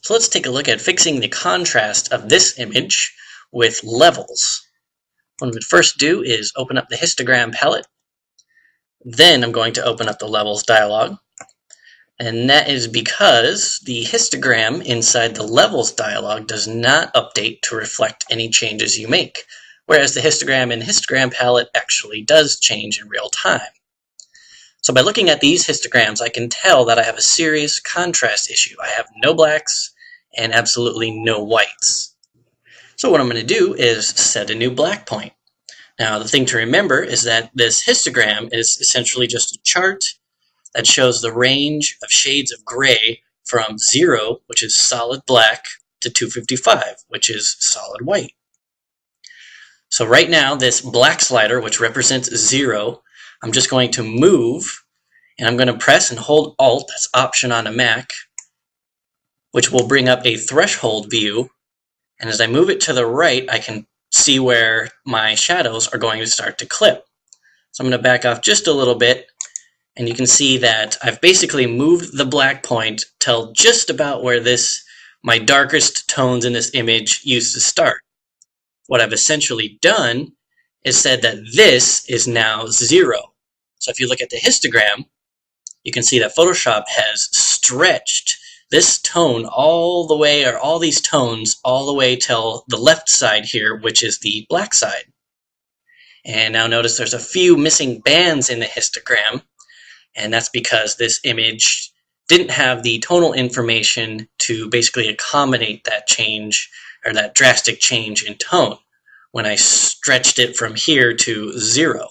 So let's take a look at fixing the contrast of this image with levels. What we would first do is open up the histogram palette. Then I'm going to open up the levels dialog. And that is because the histogram inside the levels dialog does not update to reflect any changes you make, whereas the histogram in the histogram palette actually does change in real time. So by looking at these histograms, I can tell that I have a serious contrast issue. I have no blacks and absolutely no whites. So what I'm going to do is set a new black point. Now the thing to remember is that this histogram is essentially just a chart that shows the range of shades of gray from 0, which is solid black, to 255, which is solid white. So right now, this black slider, which represents 0, I'm just going to move, and I'm going to press and hold Alt, that's Option on a Mac, which will bring up a threshold view. And as I move it to the right, I can see where my shadows are going to start to clip. So I'm going to back off just a little bit, and you can see that I've basically moved the black point till just about where my darkest tones in this image used to start. What I've essentially done is said that this is now 0. So if you look at the histogram, you can see that Photoshop has stretched this tone all the way, or all these tones, all the way till the left side here, which is the black side. And now notice there's a few missing bands in the histogram, and that's because this image didn't have the tonal information to basically accommodate that change, or that drastic change in tone, when I stretched it from here to 0.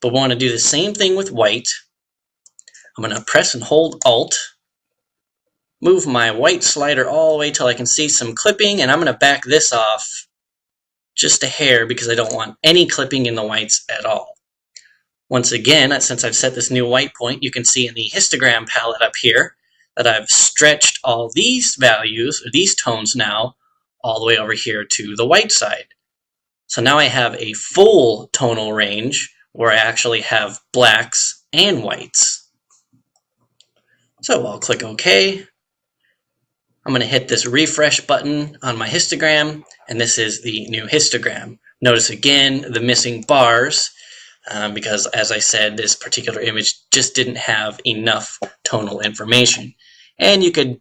But we want to do the same thing with white. I'm going to press and hold Alt, move my white slider all the way till I can see some clipping, and I'm going to back this off just a hair because I don't want any clipping in the whites at all. Once again, since I've set this new white point, you can see in the histogram palette up here that I've stretched all these values, or these tones now, all the way over here to the white side. So now I have a full tonal range where I actually have blacks and whites. So I'll click OK. I'm going to hit this refresh button on my histogram, and this is the new histogram. Notice again the missing bars, because as I said, this particular image just didn't have enough tonal information. And you could,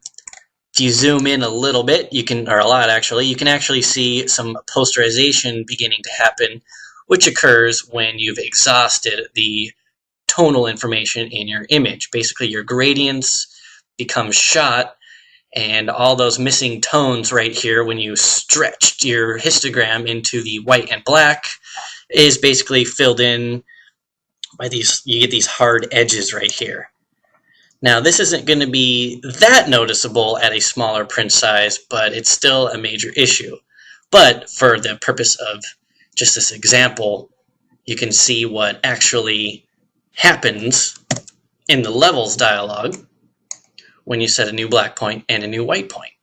if you zoom in a little bit, or a lot actually, you can actually see some posterization beginning to happen, which occurs when you've exhausted the tonal information in your image. Basically, your gradients become shot, and all those missing tones right here, when you stretched your histogram into the white and black, is basically filled in by these. You get these hard edges right here. Now this isn't going to be that noticeable at a smaller print size, but it's still a major issue. But for the purpose of just this example, you can see what actually happens in the levels dialog when you set a new black point and a new white point.